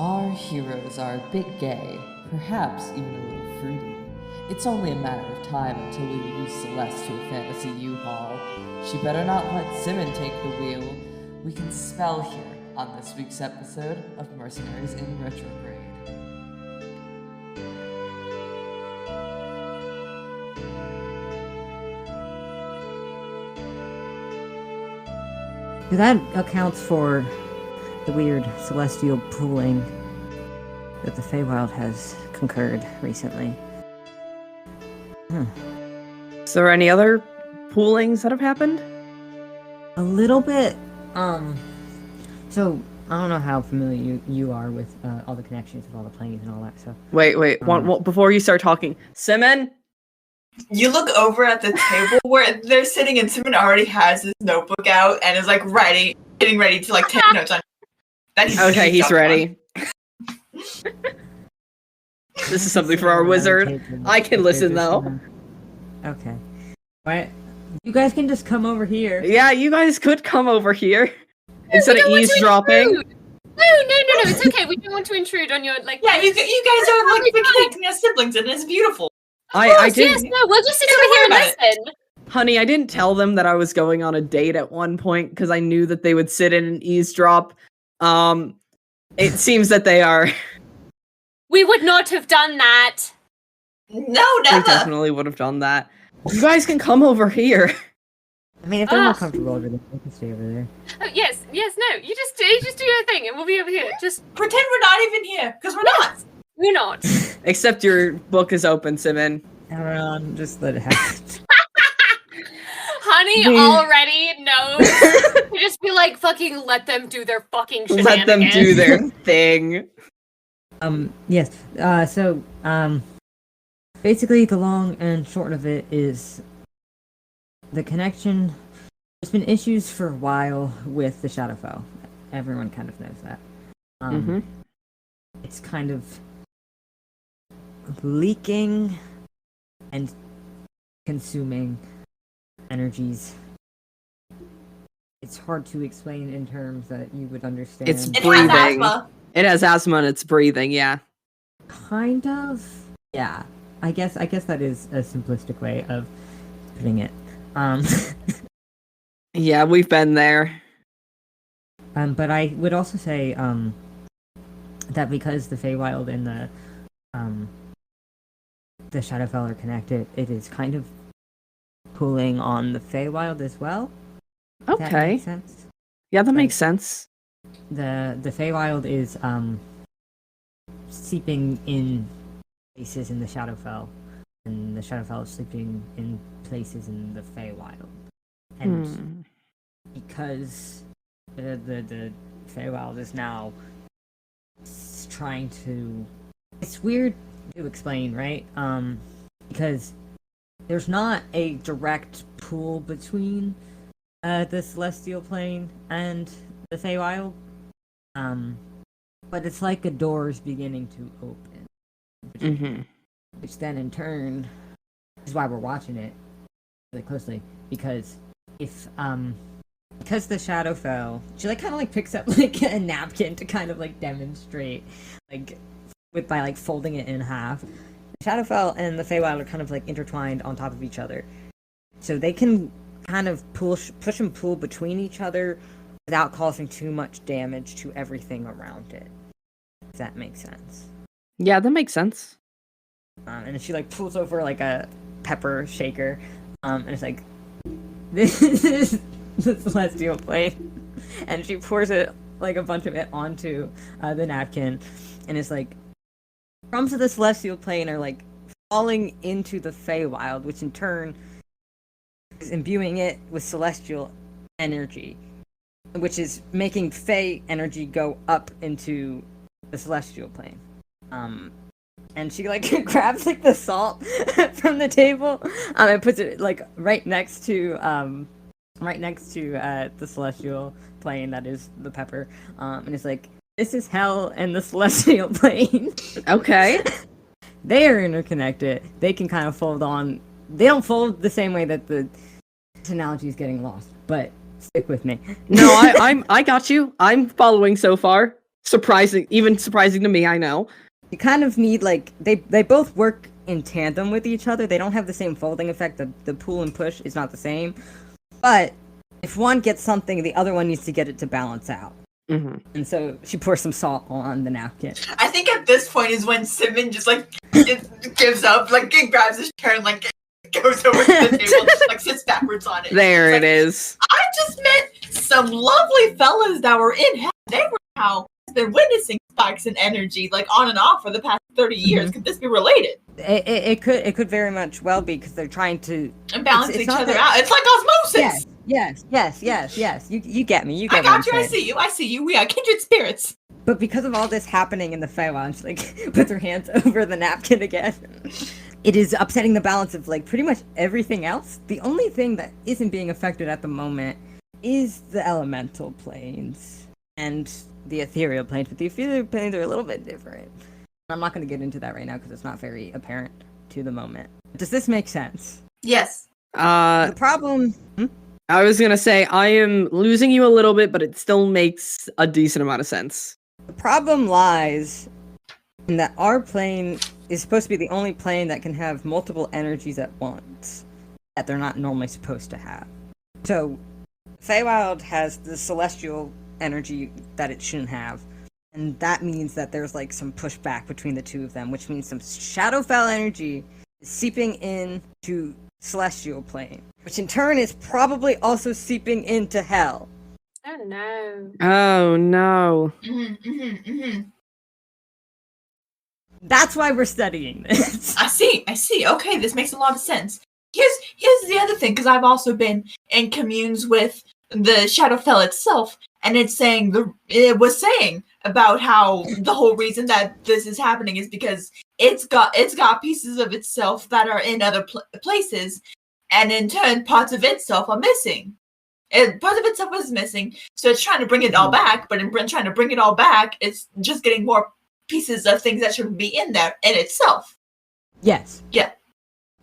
Our heroes are a bit gay, perhaps even a little fruity. It's only a matter of time until we lose Celeste to a fantasy U-Haul. She better not let Simmon take the wheel. We can spell here on this week's episode of Mercenaries in Retrograde. That accounts for the weird celestial pooling that the Feywild has concurred recently. Is there any other poolings that have happened? A little bit. So I don't know how familiar you are with all the connections with all the planes and all that stuff. Wait. Before you start talking, Simmon. You look over at the table where they're sitting, and Simmon already has his notebook out and is like getting ready to like take notes on. Okay, he's ready. This is something for our wizard. I can listen though. Okay. Alright. You guys can just come over here. Yeah, you guys could come over here instead of eavesdropping. No, it's okay. We don't want to intrude on your Yeah, you guys are like connecting as siblings, and it's beautiful. I did. Yes, no, we'll just sit over here and listen. Honey, I didn't tell them that I was going on a date at one point because I knew that they would sit in and eavesdrop. It seems that they are. We would not have done that. No, They never. definitely would have done that. You guys can come over here. I mean, if they're more comfortable over there, they can stay over there. Oh, yes, no. You just do your thing, and we'll be over here. Just Pretend we're not even here, because we're not. we're not. Except your book is open, Simmon. Everyone, just let it happen. Honey already knows. You just be like, fucking let them do their fucking shenanigans. Let them do their thing. Yes. Basically, the long and short of it is the connection. There's been issues for a while with the Shadowfell. Everyone kind of knows that. It's kind of leaking and consuming energies. It's hard to explain in terms that you would understand. It's It breathing. has asthma. It has asthma and it's breathing, yeah. Kind of. Yeah. I guess that is a simplistic way of putting it. Yeah, we've been there. But I would also say that because the Feywild and the Shadowfell are connected, it is kind of pulling on the Feywild as well. If that Okay. makes sense. Yeah, that makes sense. The Feywild is seeping in places in the Shadowfell, and the Shadowfell is sleeping in places in the Feywild. And because the Feywild is now trying to... It's weird to explain, right? Because there's not a direct pull between the Celestial Plane and the Feywild. But it's like a door is beginning to open. Which then in turn is why we're watching it really closely. Because if because the Shadowfell, she like kind of like picks up like a napkin to kind of like demonstrate like by like folding it in half. The Shadowfell and the Feywild are kind of like intertwined on top of each other. So they can kind of push and pull between each other without causing too much damage to everything around it. If that makes sense. Yeah, that makes sense. And she like pulls over like a pepper shaker, and it's like, this is the Celestial Plane, and she pours it like a bunch of it onto the napkin, and it's like crumbs of the Celestial Plane are like falling into the Feywild, which in turn is imbuing it with celestial energy, which is making Fey energy go up into the Celestial Plane. And she like grabs like the salt from the table, and puts it like right next to the Celestial Plane that is the pepper, and it's like, this is hell and the Celestial Plane. Okay. They are interconnected. They can kind of fold on. They don't fold the same way that the analogy is getting lost, but stick with me. No, I got you. I'm following so far. surprising to me, I know. You kind of need, like, they both work in tandem with each other. They don't have the same folding effect. The pull and push is not the same. But if one gets something, the other one needs to get it to balance out. Mm-hmm. And so she pours some salt on the napkin. I think at this point is when Simmon just like gives up, like grabs his chair and like goes over to the table, like sits backwards on it. There it like, is. I just met some lovely fellas that were in hell. They were how been witnessing spikes in energy, like on and off for the past 30 years. Mm-hmm. Could this be related? It could very much well be, because they're trying to And balance it's each not other that- out. It's like osmosis. Yes. You get me. You get I what I'm got you. I saying. see you. We are kindred spirits. But because of all this happening in the Feywild, she like puts her hands over the napkin again. It is upsetting the balance of like pretty much everything else. The only thing that isn't being affected at the moment is the elemental planes and the ethereal planes. But the ethereal planes are a little bit different. I'm not going to get into that right now because it's not very apparent to the moment. Does this make sense? Yes. The problem. I was gonna say, I am losing you a little bit, but it still makes a decent amount of sense. The problem lies in that our plane is supposed to be the only plane that can have multiple energies at once that they're not normally supposed to have. So, Feywild has the celestial energy that it shouldn't have, and that means that there's like some pushback between the two of them, which means some Shadowfell energy is seeping in to celestial plane, which in turn is probably also seeping into hell. Oh no. Oh no. That's why we're studying this. I see. Okay, this makes a lot of sense. Here's the other thing, because I've also been in communes with the Shadowfell itself, and it was saying about how the whole reason that this is happening is because it's got pieces of itself that are in other places, and in turn parts of itself are missing. Part of itself is missing, so it's trying to bring it all back. But in trying to bring it all back, it's just getting more pieces of things that shouldn't be in there in itself. Yes. Yeah.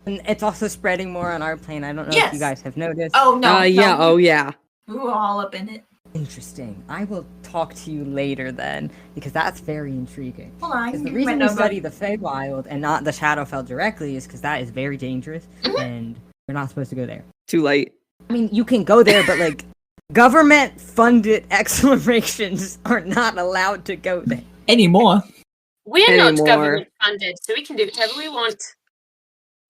And it's also spreading more on our plane. I don't know if Yes. you guys have noticed. Oh no. Yeah. no. Oh yeah. We were all up in it. Interesting. I will talk to you later then, because that's very intriguing. Hold on. Because the give reason my we number. study the Feywild and not the Shadowfell directly is because that is very dangerous, and we're not supposed to go there. Too late. I mean, you can go there, but like, government-funded explorations are not allowed to go there. Anymore. We're not Anymore. government funded, so we can do whatever we want.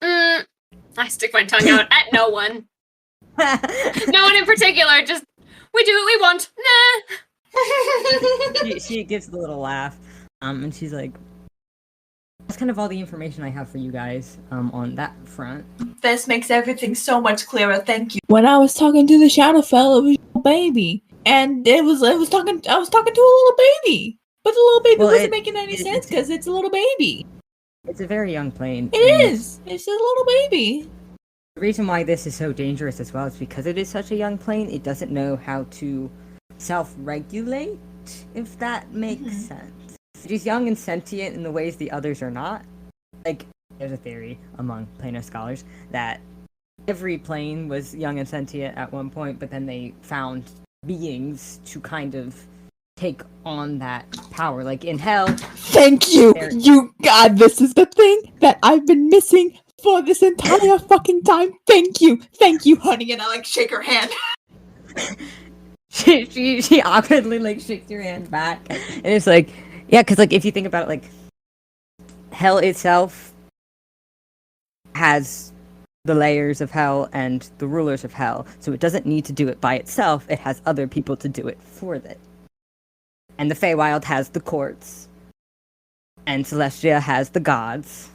I stick my tongue out at no one. No one in particular, just we do what we want. Nah. she gives a little laugh, and she's like, that's kind of all the information I have for you guys, on that front. This makes everything so much clearer. Thank you. When I was talking to the Shadowfell, it was a baby, and I was talking to a little baby, but the little baby Well, wasn't making any it- sense because it's a little baby. It's a very young plane. It and is. It's a little baby. The reason why this is so dangerous as well is because it is such a young plane, it doesn't know how to self-regulate, if that makes sense. It is young and sentient in the ways the others are not. Like, there's a theory among planar scholars that every plane was young and sentient at one point, but then they found beings to kind of take on that power. Like in hell, Thank you. You God, this is the thing that I've been missing for this entire fucking time. Thank you, honey. And I like shake her hand. she awkwardly like shakes your hand back, and it's like, yeah, because like if you think about it, like hell itself has the layers of hell and the rulers of hell, so it doesn't need to do it by itself. It has other people to do it for it. And the Feywild has the courts, and Celestia has the gods.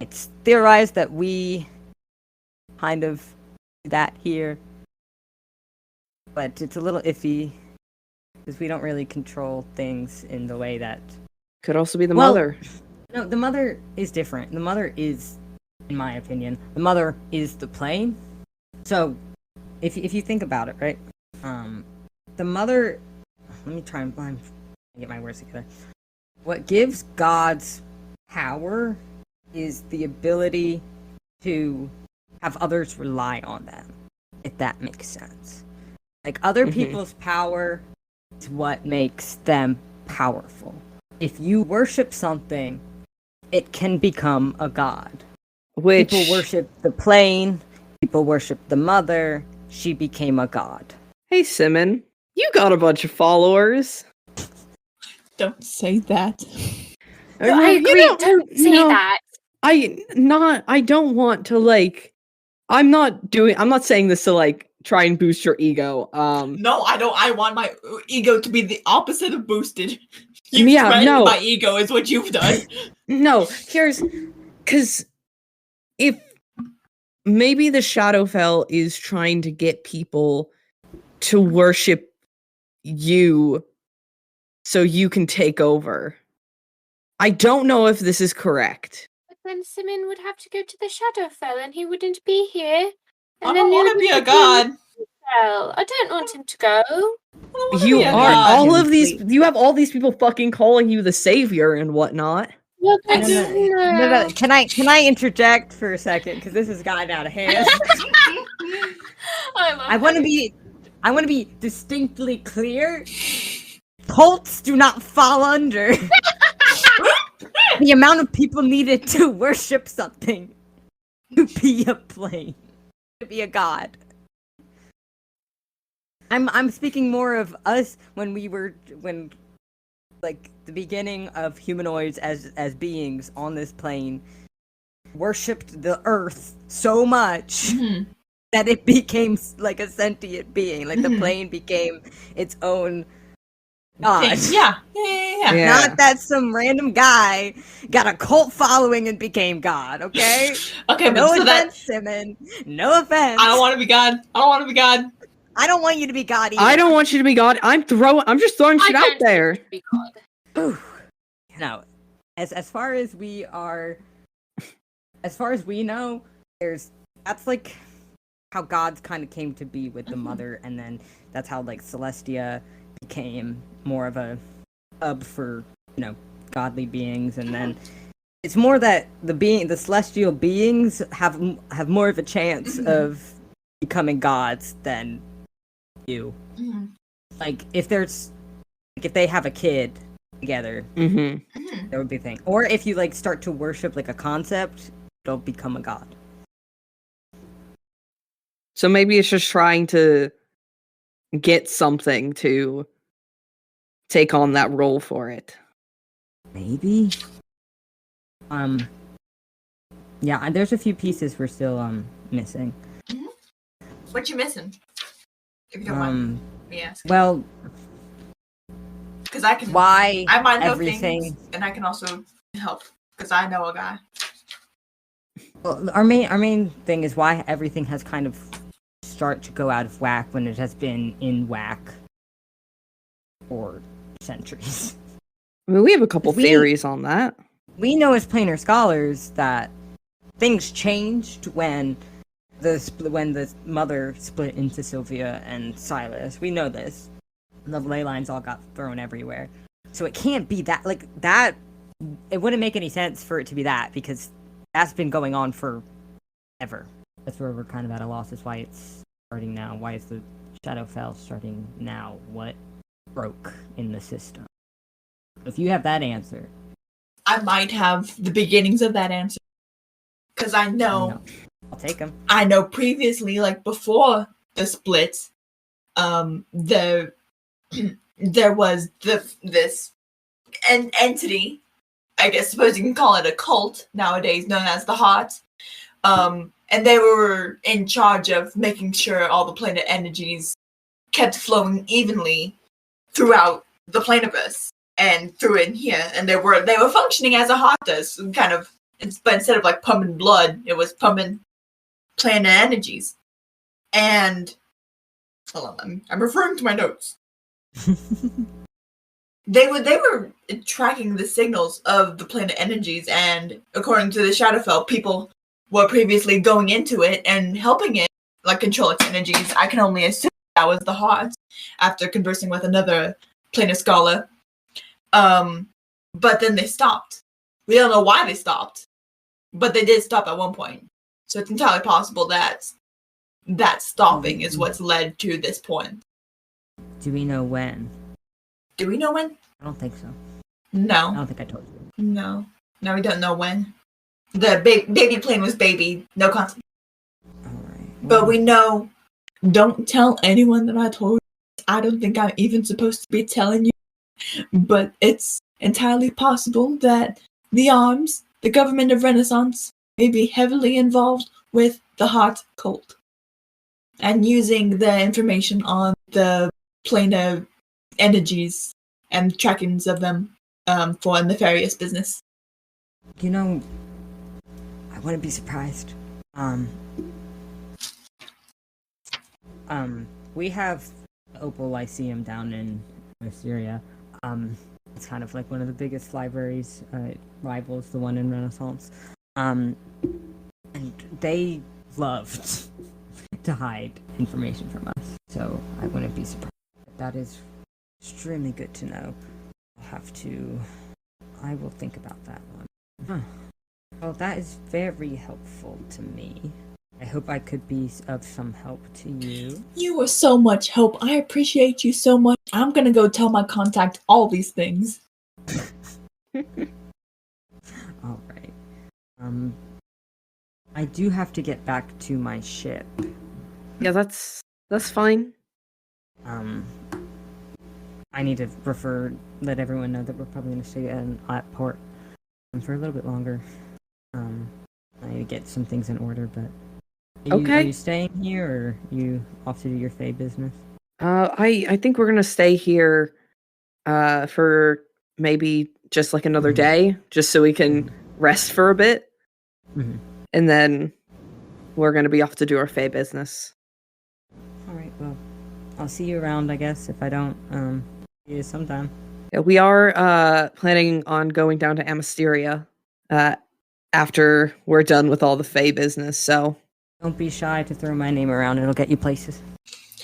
It's theorized that we kind of do that here, but it's a little iffy because we don't really control things in the way that. Could also be the Well, mother. No, the mother is different. The mother is, in my opinion, the mother is the plane. So, if you think about it, right? The mother. Let me try and get my words together. What gives gods power is the ability to have others rely on them, if that makes sense. Like, other people's power is what makes them powerful. If you worship something, it can become a god. Which People worship the plane, people worship the mother, she became a god. Hey Simmon, you got a bunch of followers. Don't say that. No, I agree. Don't say that. I don't want to like I'm not saying this to like try and boost your ego. No, I don't. I want my ego to be the opposite of boosted. You've Yeah, threatened no. my ego is what you've done. No, because if maybe the Shadowfell is trying to get people to worship you so you can take over. I don't know if this is correct. But then Simmon would have to go to the Shadowfell and he wouldn't be here. I don't want to be a god. Well, I don't want him to go. You be a are god. all of these. You have all these people fucking calling you the savior and whatnot. Well, No, that's, no. Can I interject for a second? Because this has gotten out of hand. I want to be distinctly clear. Cults do not fall under the amount of people needed to worship something to be a plane, to be a god. I'm speaking more of us when like the beginning of humanoids as beings on this plane worshipped the earth so much that it became like a sentient being. Like the plane became its own god. Yeah. Not that some random guy got a cult following and became god, okay? Okay, but No so offense, Simmon. No offense. I don't want to be god. I don't want you to be god either. I don't want you to be God. I'm just throwing shit out there. Ooh. No, as far as we know, that's like how gods kind of came to be with the mother, and then that's how like Celestia became more of a hub for godly beings, and then it's more that the celestial beings have more of a chance of becoming gods than you. Like if they have a kid together, that would be a thing. Or if you like start to worship like a concept, it'll become a god. So maybe it's just trying to get something to take on that role for it. Maybe. Yeah, there's a few pieces we're still missing. What you missing? If you don't mind me asking. Well, because I can. why I might know everything? things, and I can also help because I know a guy. Well, our main thing is why everything has kind of start to go out of whack when it has been in whack for centuries. I mean, we have a couple theories on that. We know as planar scholars that things changed when the mother split into Sylvia and Silas. We know this. The ley lines all got thrown everywhere. So it can't be that, like, that, it wouldn't make any sense for it to be that, because that's been going on for ever. That's where we're kind of at a loss, is why it's starting now. Why is the Shadowfell starting now? What broke in the system? If you have that answer. I might have the beginnings of that answer. Because I know. I'll take them. I know previously, like before the split, there was this entity, I guess suppose you can call it a cult nowadays, known as the Heart. And they were in charge of making sure all the planet energies kept flowing evenly throughout the planiverse and through in here. And they were functioning as a heart does, kind of. But instead of like pumping blood, it was pumping planet energies. And hold on, I'm referring to my notes. They were tracking the signals of the planet energies, and according to the Shadowfell, people were previously going into it and helping it, like, control its energies. I can only assume that was the Heart, after conversing with another planar scholar. But then they stopped. We don't know why they stopped, but they did stop at one point. So it's entirely possible that that stopping is what's led to this point. Do we know when? Do we know when? I don't think so. I No. don't think I told you. No. No, we don't know when. The baby plane was baby. No consequence. Alright. But we know. Don't tell anyone that I told you. I don't think I'm even supposed to be telling you. But it's entirely possible that the arms, the government of Renaissance, may be heavily involved with the heart cult. And using the information on the plane of energies and trackings of them for nefarious business. You know, I wouldn't be surprised. We have Opal Lyceum down in Syria. It's kind of like one of the biggest libraries. It rivals the one in Renaissance. And they loved to hide information from us, so I wouldn't be surprised. That is extremely good to know. I will think about that one. Huh. Well, that is very helpful to me. I hope I could be of some help to you. You were so much help. I appreciate you so much. I'm gonna go tell my contact all these things. All right. I do have to get back to my ship. Yeah, that's fine. I need to let everyone know that we're probably going to stay at port for a little bit longer. I need to get some things in order, but are you staying here, or are you off to do your Fae business? I think we're gonna stay here for maybe just like another day, just so we can rest for a bit. Mm-hmm. And then we're gonna be off to do our Fae business. Alright, well, I'll see you around, I guess, if I don't see you sometime. Yeah, we are planning on going down to Amasteria after we're done with all the Fae business, so Don't be shy to throw my name around, it'll get you places.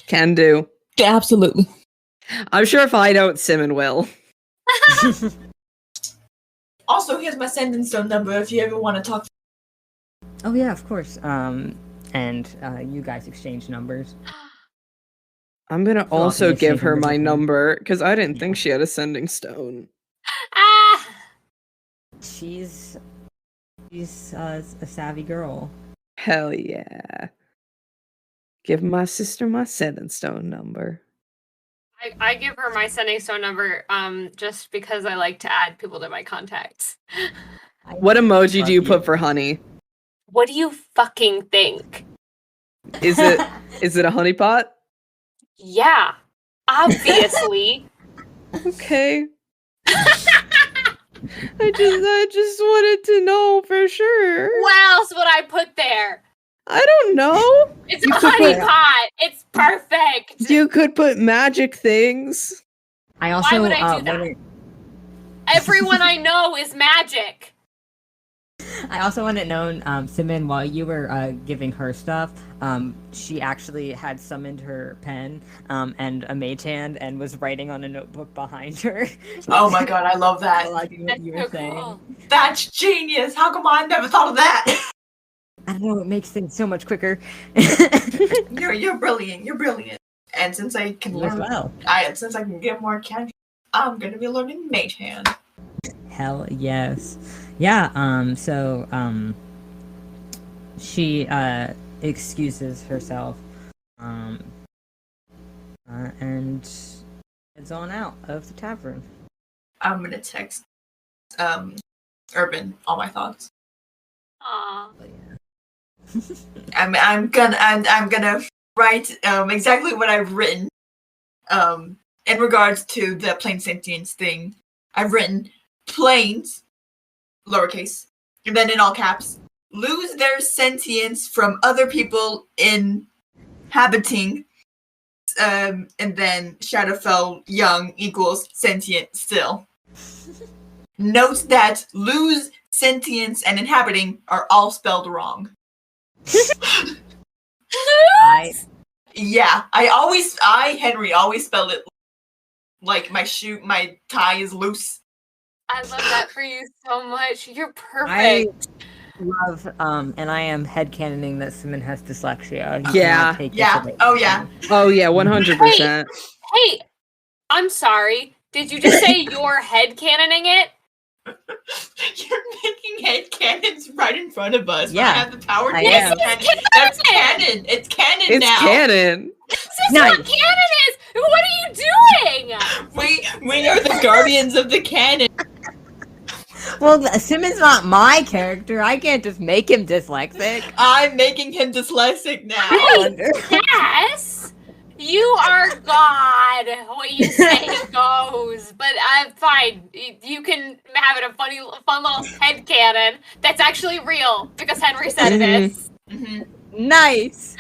can do. Absolutely. I'm sure if I don't, Simmon will. Also, here's my sending stone number if you ever want to talk. Oh yeah, of course. And you guys exchange numbers. I'm gonna We'll also also give exchange her numbers my with her. number, because I didn't think she had a sending stone. Ah! She's a savvy girl. Hell yeah. Give my sister my sending stone number. I give her my sending stone number just because I like to add people to my contacts. What emoji Fuck do you you. put for honey? What do you fucking think? Is it a honeypot? Yeah, obviously. Okay. I just wanted to know for sure. What else would I put there? I don't know. It's You a could honey put- pot. It's perfect. You could put magic things. I also would I do that? wanted- Everyone I know is magic. I also wanted known, Simmon, while you were giving her stuff, she actually had summoned her pen and a mage hand and was writing on a notebook behind her. Oh my god, I love that. Like what you were That's so saying. cool. That's genius. How come I never thought of that? I don't know, it makes things so much quicker. You're brilliant. You're brilliant. And since I can You as learn, well. since I can get more cash, I'm gonna be learning Mage Hand. Hell yes. Yeah, she excuses herself and heads on out of the tavern. I'm gonna text Urban all my thoughts. Aw. I'm gonna write exactly what I've written in regards to the plane sentience thing. I've written planes, lowercase, and then in all caps, lose their sentience from other people inhabiting, and then Shadowfell young equals sentient still. Note that lose, sentience, and inhabiting are all spelled wrong. Yeah, Henry always spell it like my tie is loose. I love that for you so much. You're I perfect. love, and I am headcanoning that Simmon has dyslexia. You Yeah. cannot take this Yeah. away Oh from yeah. me. Oh yeah, 100%. Hey, I'm sorry. Did you just say you're headcanoning it? You're making headcanons right in front of us. Yeah, I have the power to I make am. cannon. That's canon. It's canon It's now. canon. This is Nice. what canon is! What are you doing? We are the guardians of the canon. Well, Simmon's not my character. I can't just make him dyslexic. I'm making him dyslexic now. Yes! You are God. What you say goes. But fine. You can have it a fun little headcanon that's actually real because Henry said it is. Nice.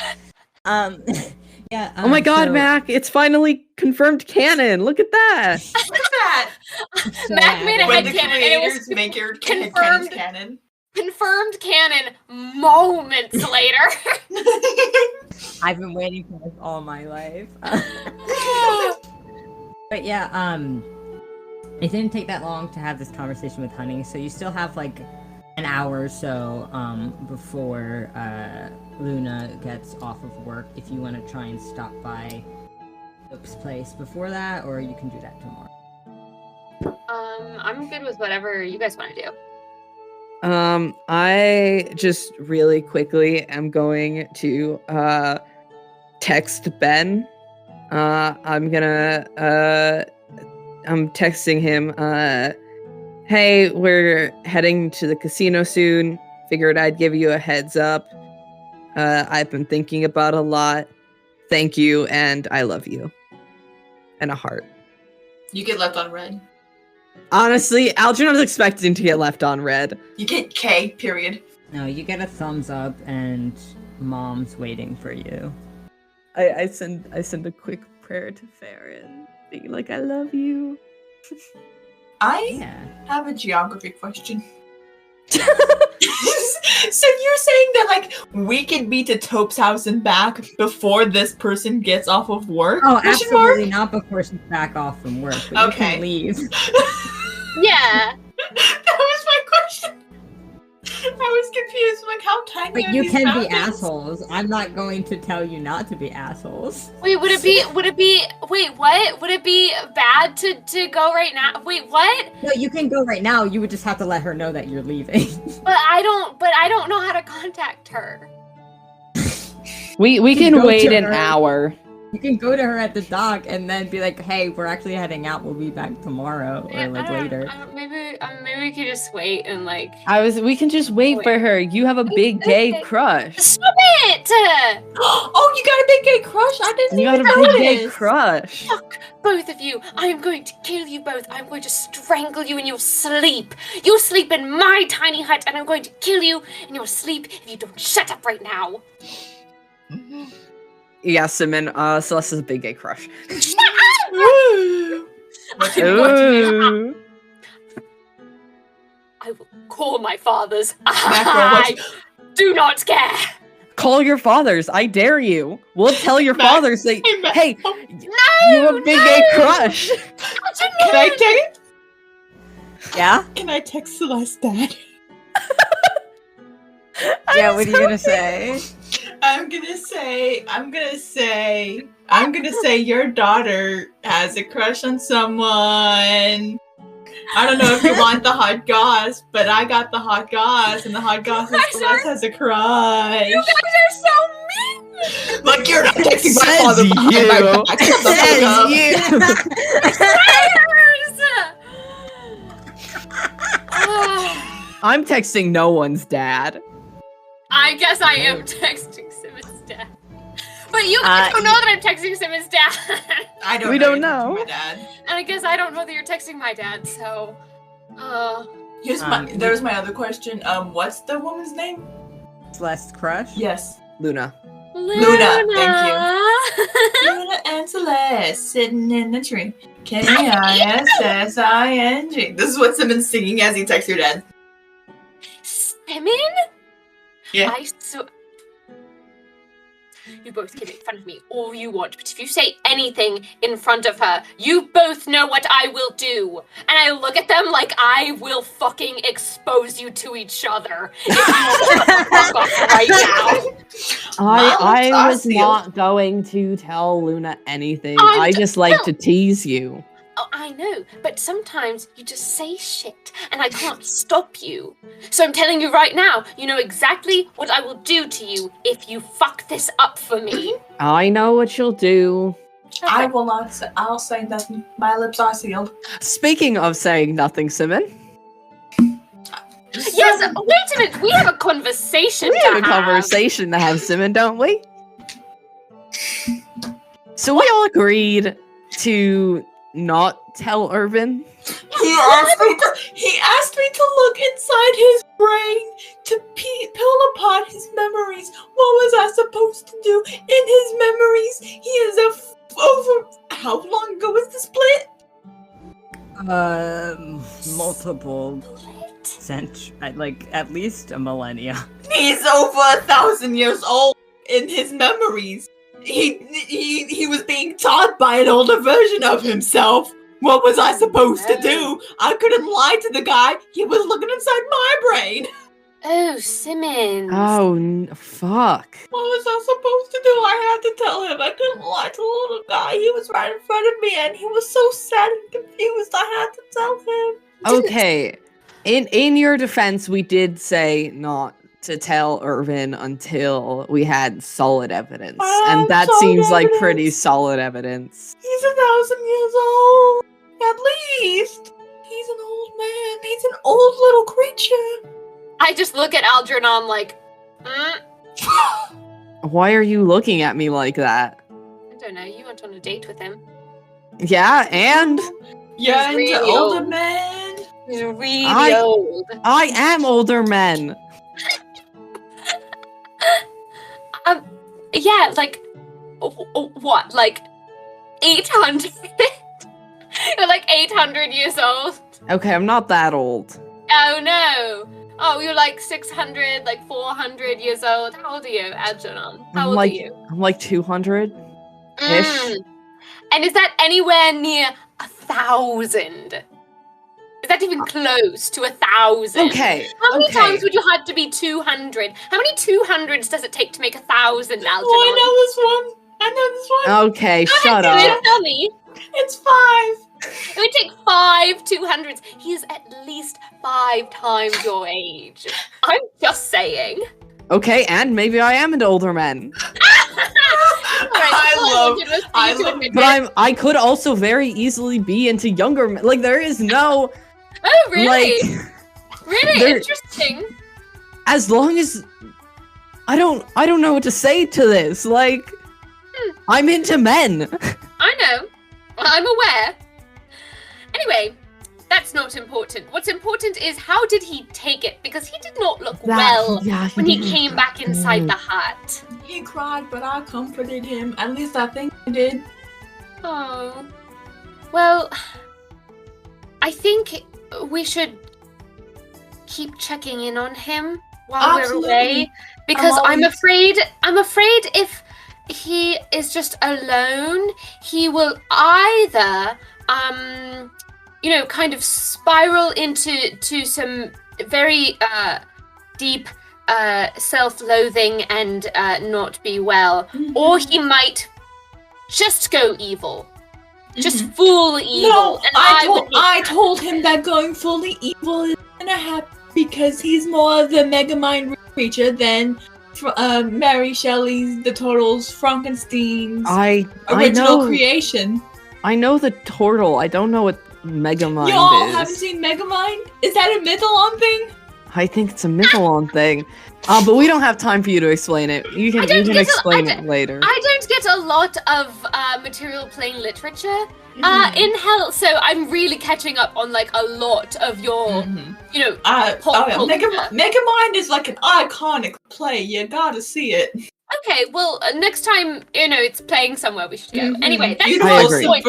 Yeah. Oh my god, so- Mac, it's finally confirmed canon. Look at that. Look at that. so Mac made a When the headcanon and it was creators make your confirmed. headcanons canon. confirmed canon moments later. I've been waiting for this all my life. But yeah, it didn't take that long to have this conversation with Honey, so you still have like an hour or so before Luna gets off of work if you want to try and stop by Hope's place before that, or you can do that tomorrow. I'm good with whatever you guys want to do. I just really quickly am going to text Ben. I'm texting him, hey, we're heading to the casino soon. Figured I'd give you a heads up. I've been thinking about a lot. Thank you, and I love you. And a heart. You get left on red. Honestly, Algernon was expecting to get left on red. You get K, period. No, you get a thumbs up, and Mom's waiting for you. I send a quick prayer to Farron, being like, I love you. I Yeah. have a geography question. So you're saying that, like, we can be to Taupe's house and back before this person gets off of work? Oh, Question mark? absolutely not before she's back off from work. But you Okay. can leave. Yeah. That was my question. I was confused. Like, how tiny But are you these can be mountains? assholes. I'm not going to tell you not to be assholes. Wait, would it be wait, what? Would it be bad to go right now? Wait, what? No, you can go right now. You would just have to let her know that you're leaving. But I don't know how to contact her. We You can go wait to an her. hour. You can go to her at the dock and then be like, "Hey, we're actually heading out. We'll be back tomorrow or like later." Maybe we could just wait and like We can just wait for her. You have a big gay crush. stop it! Oh, you got a big gay crush? I didn't You got even a know big gay this. crush. Fuck both of you! I am going to kill you both. I'm going to strangle you in your sleep. You'll sleep in my tiny hut, and I'm going to kill you in your sleep if you don't shut up right now. Yeah, Simmon, Celeste is a big gay crush. Shut up! What you want to do? Ooh. I will call my fathers. Mackerel, what Do not care. Call your fathers. I dare you. We'll tell your Mac- fathers that, Hey, Mac- hey, Oh, you have a big gay crush. Can I text? Yeah? Can I text Celeste dad? Yeah, what are you gonna say? I'm gonna say your daughter has a crush on someone. I don't know if you want the hot goss, but I got the hot goss, and the hot goss is Celeste has a crush. You guys are so mean. Like, you're not texting my Says father behind my you. back. Shut the fuck up. I'm texting no one's dad. I guess I am texting Simmons' dad. But you Uh, don't know that I'm texting Simmons' dad. I don't We know don't you're texting know. my dad. And I guess I don't know that you're texting my dad, so There's my other question. What's the woman's name? Celeste crush? Yes. Luna. Luna, Luna and Celeste sitting in the tree. K-I-S-S-I-N-G. This is what Simmons singing as he texts your dad. Simmon? Yeah. You both can make fun of me all you want, but if you say anything in front of her, you both know what I will do. And I look at them like I will fucking expose you to each other. If you don't shut the fuck up right now. I was Saucy. not going to tell Luna anything. I'm I just like no. to tease you. Oh, I know, but sometimes you just say shit, and I can't stop you. So I'm telling you right now, you know exactly what I will do to you if you fuck this up for me. I know what you'll do. I will not say, I'll say nothing. My lips are sealed. Speaking of saying nothing, Simmon, Yes, wait a minute, we have a conversation we to have a conversation to have, Simmon, don't we? So we all agreed to not tell Irvin. He asked me to look inside his brain to peel apart his memories. What was I supposed to do in his memories? He is over. How long ago was the split? Multiple like at least a millennia. He's over 1,000 years old in his memories. He was being taught by an older version of himself. What was I supposed to do? I couldn't lie to the guy. He was looking inside my brain. Oh, Simmons. Oh, fuck. What was I supposed to do? I had to tell him. I couldn't lie to the little guy. He was right in front of me, and he was so sad and confused. I had to tell him. Okay. In your defense, we did say not to tell Irvin until we had solid evidence. And that seems like pretty solid evidence. He's 1,000 years old. At least. He's an old man. He's an old little creature. I just look at Algernon like, Why are you looking at me like that? I don't know, you went on a date with him. Yeah, and You're into really older old. men. He's really old. I am older men. Yeah, like, what, like 800? You're like 800 years old? Okay, I'm not that old. Oh no. Oh, you're like 600, like 400 years old. How old are you, Algernon? How old are you? I'm like 200-ish. And is that anywhere near 1,000? Is that even close to 1,000? Okay. How many times would you have to be 200? How many 200s does it take to make 1,000, Algernon? Oh, I know this one. Okay, Go shut ahead, up. tell me. It's 5. It would take 5 200s. He is at least 5 times your age. I'm just saying. Okay, and maybe I am into older men. But I could also very easily be into younger men. Like, there is no... Oh, really? Like, really interesting. As long as... I don't know what to say to this. Like, I'm into men. I know. I'm aware. Anyway, that's not important. What's important is how did he take it? Because he did not look well when he came back inside the hut. He cried, but I comforted him. At least I think I did. Oh. Well, I think we should keep checking in on him while Absolutely. we're away. Because I'm afraid if he is just alone, he will either kind of spiral into some very deep self-loathing and not be well, or he might just go evil, just full evil. No, and I told him that going fully evil is gonna happen because he's more of the Megamind creature than Mary Shelley's The Turtles, Frankenstein's original creation. I know the turtle. I don't know what Megamind is. Y'all haven't seen Megamind? Is that a Mythalon thing? I think it's a Mythalon thing. But we don't have time for you to explain it. You can explain it later. I don't get a lot of material plane literature in Hell, so I'm really catching up on like a lot of your, pop culture. Megamind is like an iconic play. You gotta see it. Okay, well, next time, it's playing somewhere, we should go. Anyway, that's I agree. the point.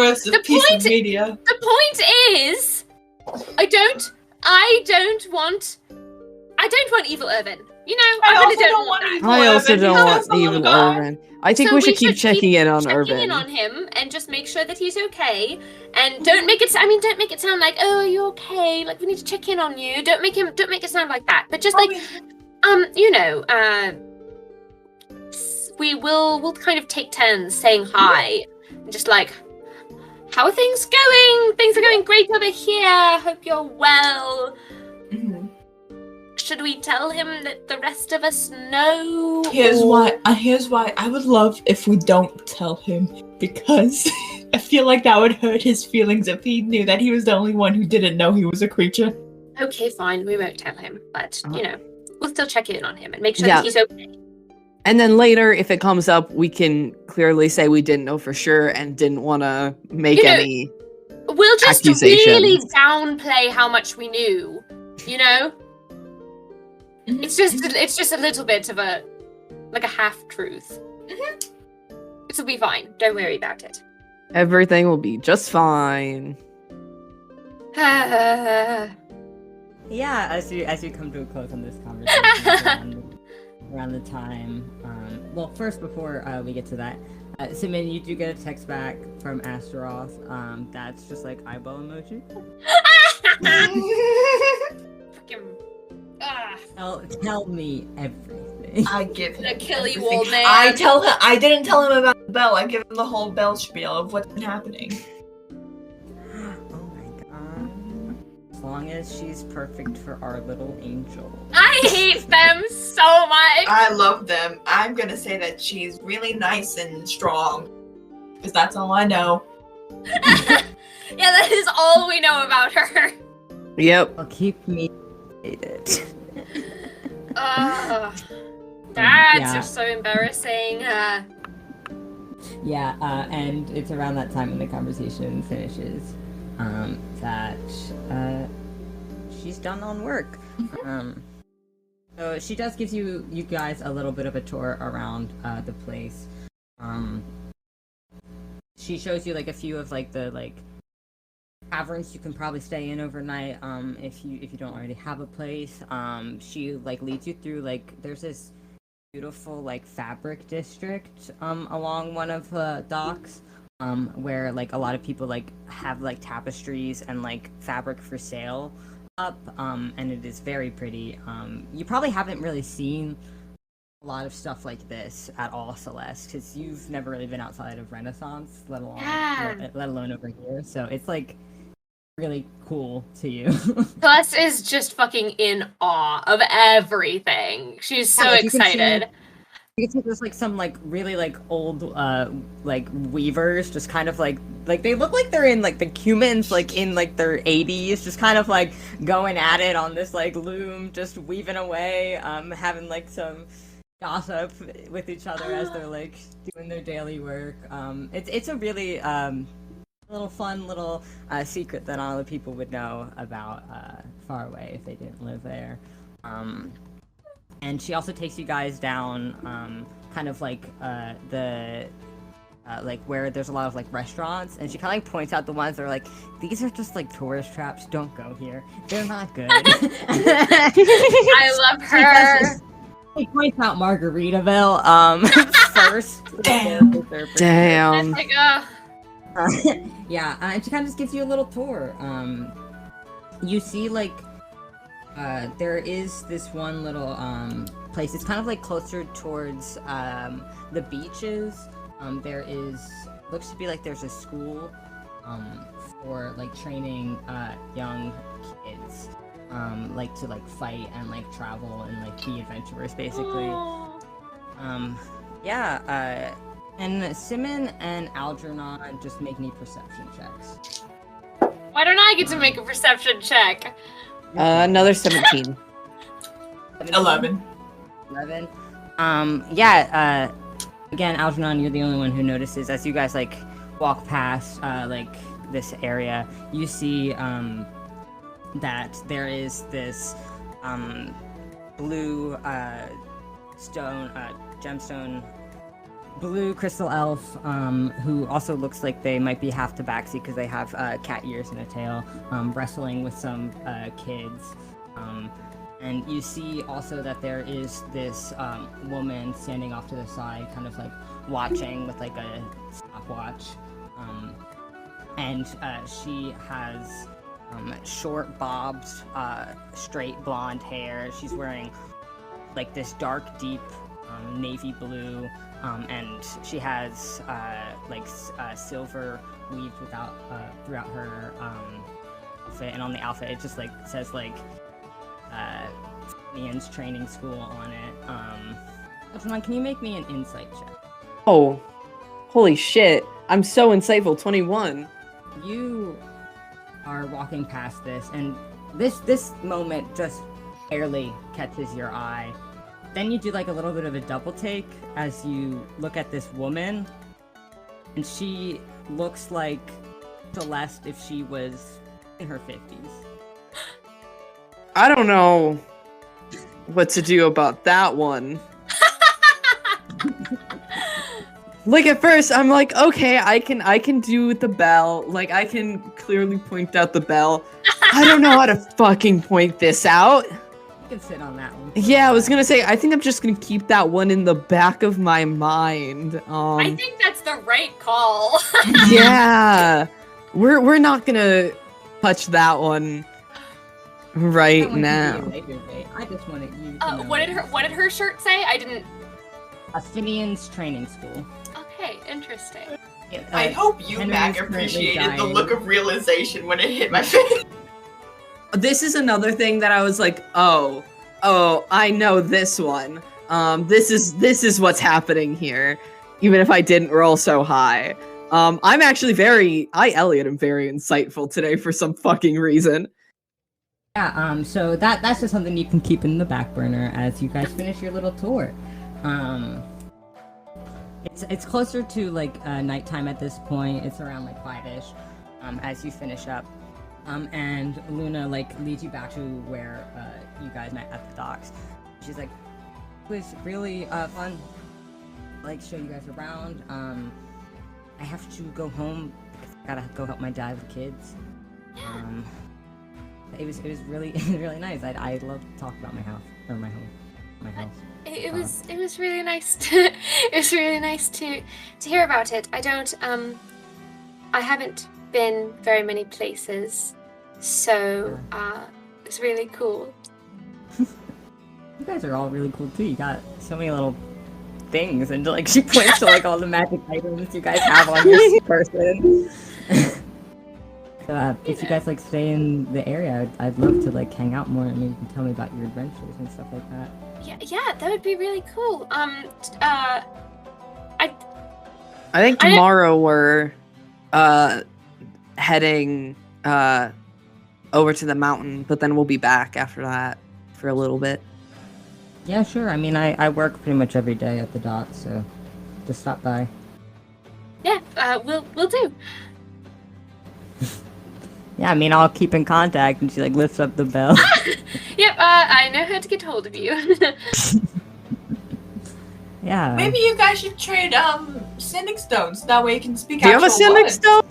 The point is, I don't want evil Irvin. I really don't want that. I also don't want evil Irvin. I think we should keep checking in on Irvin. Checking in on him and just make sure that he's okay. And don't make it sound like, oh, are you okay? Like, we need to check in on you. Don't make it sound like that. But just we'll kind of take turns saying hi. And just like, How are things going? Things are going great over here. Hope you're well. Mhm. Should we tell him that the rest of us know? Here's why I would love if we don't tell him, because I feel like that would hurt his feelings if he knew that he was the only one who didn't know he was a creature. Okay, fine. We won't tell him, but we'll still check in on him and make sure Yeah. that he's okay. And then later, if it comes up, we can clearly say we didn't know for sure and didn't want to make any We'll just accusations. really downplay how much we knew. It's just a little bit of a half truth. It'll be fine. Don't worry about it. Everything will be just fine. Yeah, as you come to a close on this conversation around the time. Well, first before we get to that, Simmon, you do get a text back from Astaroth. That's just like eyeball emoji. Fucking Tell me everything. I give him gonna kill you, everything. old man. I tell him. I didn't tell him about the bell. I give him the whole bell spiel of what's been happening. Oh my god. As long as she's perfect for our little angel. I hate them so much. I love them. I'm gonna say that she's really nice and strong, because that's all I know. Yeah, that is all we know about her. Yep. Well, keep me updated. Dads are so embarrassing. And it's around that time when the conversation finishes that she's done on work. So she does give you guys a little bit of a tour around the place. She shows you like a few of like the taverns you can probably stay in overnight if you don't already have a place. She like leads you through like there's this beautiful like fabric district along one of the docks where like a lot of people like have like tapestries and like fabric for sale up and it is very pretty. You probably haven't really seen a lot of stuff like this at all, Celeste, because you've never really been outside of Renaissance, let alone over here. So it's like really cool to you. Celeste is just fucking in awe of everything. She's so excited. You can see there's like some like really like old like weavers just kind of like they look like they're in like the humans like in like their 80s, just kind of like going at it on this like loom, just weaving away, having like some gossip with each other as they're like doing their daily work. It's a really little fun little secret that all the people would know about far away if they didn't live there. And she also takes you guys down kind of like the like where there's a lot of like restaurants, and she kind of like points out the ones that are like, these are just like tourist traps, don't go here, they're not good. I love her. She points out Margaritaville first. Damn. Like, Yeah, and she kind of just gives you a little tour. You see like there is this one little place. It's kind of like closer towards the beaches. There looks to be like there's a school for like training young kids like to like fight and like travel and like be adventurers basically. And Simmon and Algernon just make me perception checks. why don't I get to make a perception check? Another 17. 11. 11. Again, Algernon, you're the only one who notices as you guys like walk past like this area. You see that there is this blue gemstone blue crystal elf who also looks like they might be half tabaxi because they have cat ears and a tail, wrestling with some kids. And you see also that there is this woman standing off to the side, kind of like watching with like a stopwatch. And she has short bobs, straight blonde hair. She's wearing like this dark, deep navy blue, and she has silver weaved throughout her outfit, and on the outfit it just like says like Ian's training school on it. Algernon, can you make me an insight check? Oh, holy shit! I'm so insightful. 21. You are walking past this, and this moment just barely catches your eye. Then you do like a little bit of a double take as you look at this woman, and she looks like Celeste if she was in her 50s. I don't know what to do about that one. Like at first I'm like, okay, I can do the bell. Like I can clearly point out the bell. I don't know how to fucking point this out. You can sit on that one. Yeah, I was gonna say, I think I'm just gonna keep that one in the back of my mind. I think that's the right call. Yeah. We're not gonna touch that one right That one can be now. a later date. I just wanted you to know. What did her shirt say? I didn't. Athenian's training school. Okay, interesting. I hope you, Henry's Mac, currently appreciated the dying. look of realization when it hit my face. This is another thing that I was like, oh, I know this one. This is what's happening here, even if I didn't roll so high. I'm actually Elliot, am very insightful today for some fucking reason. Yeah, so that's just something you can keep in the back burner as you guys finish your little tour. It's closer to like nighttime at this point. It's around like 5-ish as you finish up. And Luna like leads you back to where you guys met at the docks. She's like, it was really fun. Like show you guys around. I have to go home because I gotta go help my dad with kids. It was really really nice. I'd love to talk about my house or my home, my house. It was really nice to hear about it. I haven't been very many places, so it's really cool. You guys are all really cool too. You got so many little things, and like she points to like all the magic items you guys have on your person. So if you guys like stay in the area, I'd love to like hang out more, and maybe you can tell me about your adventures and stuff like that. Yeah, that would be really cool. I think tomorrow we're heading over to the mountain, but then we'll be back after that for a little bit. Yeah, sure. I mean, I work pretty much every day at the dock, so just stop by. Yeah, we'll do. Yeah, I mean, I'll keep in contact, and she like lifts up the bell. Yep, I know how to get hold of you. Yeah. Maybe you guys should trade sending stones. That way you can speak. Do you have a sending stone?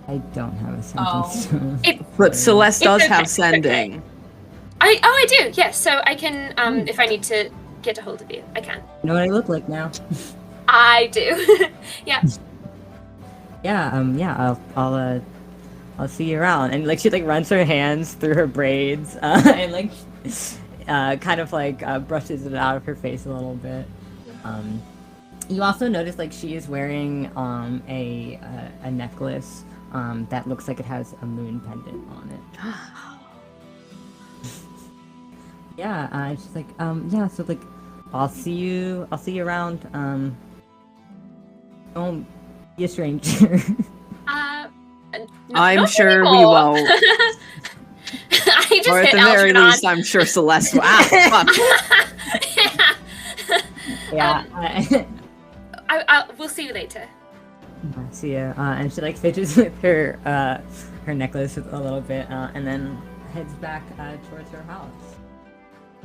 I don't have a sending Oh. stone. But Celeste does okay, have it's sending. okay. I do. Yes, so I can if I need to get a hold of you, I can. You know what I look like now? I do. Yeah. Yeah. I'll see you around. And like she like runs her hands through her braids and like kind of like brushes it out of her face a little bit. You also notice like she is wearing a necklace that looks like it has a moon pendant on it. Yeah, and she's like, yeah, so like I'll see you around. Don't be a stranger. I'm not sure we anymore. won't. I just Or at hit the very Algernon. least, I'm sure Celeste will. Fuck. Yeah. We'll see you later. See ya. And she like fidgets with her necklace a little bit, and then heads back towards her house.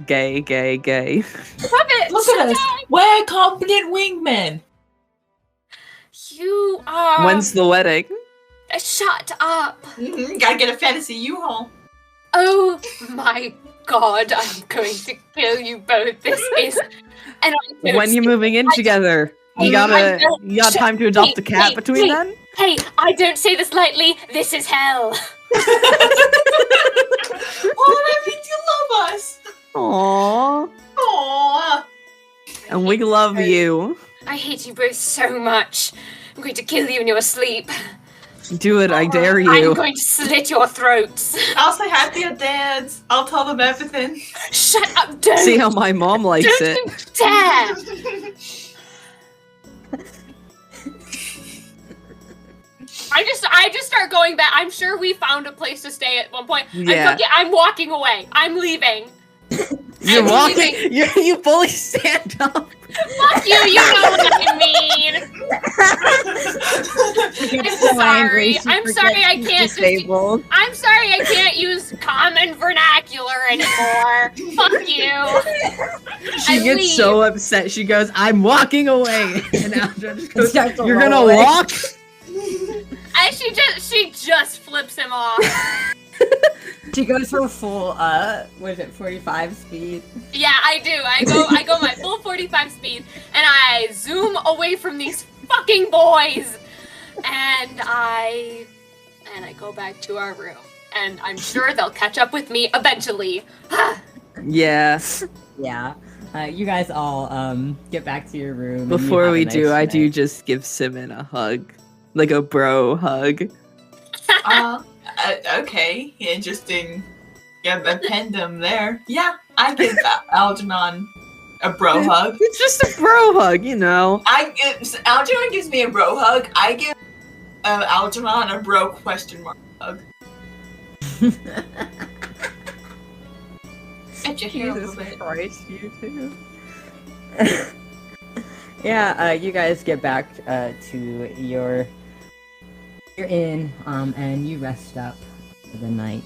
Gay. Stop it! Look Shut at us. up. We're competent wingmen. You are. When's the wedding? Shut up! Gotta get a fantasy U-Haul. Oh my god! I'm going to kill you both. This is. And I don't When you see- moving in together? You got time to adopt a cat between then? Hey, I don't say this lightly. This is hell. Oh, that means you love us. Aww. Aww. And we love you. I hate you both so much. I'm going to kill you in your sleep. Do it, I dare I'm you. going to slit your throats. I'll say hi to your dads. I'll tell them everything. Shut up, don't. See how my mom likes Don't it. you dare. I just start going back. I'm sure we found a place to stay at one point. Yeah. I'm walking away. I'm leaving. You're I'm walking. leaving. You fully stand up. Fuck you, you know what I mean. I'm sorry. I'm sorry I can't disabled. I'm sorry I can't use common vernacular anymore. Fuck you. She I gets leave. so upset. She goes, "I'm walking away." And Algernon just goes, Starts to "You're roll gonna away. walk?" And she just flips him off. She goes for full, 45 speed? Yeah, I do. I go my full 45 speed, and I zoom away from these fucking boys, and I go back to our room, and I'm sure they'll catch up with me eventually. Yeah. Yeah. You guys all, get back to your room. and you Before have a we nice do, I do night. just give Simmon a hug. Like a bro hug. Okay, interesting. Yeah, I penned him there. Yeah, I give Algernon a bro hug. It's just a bro hug, you know. Algernon gives me a bro hug. I give Algernon a bro question mark hug. Get your hair Jesus over it. Christ, you two. Yeah, you guys get back to your inn, and you rest up for the night.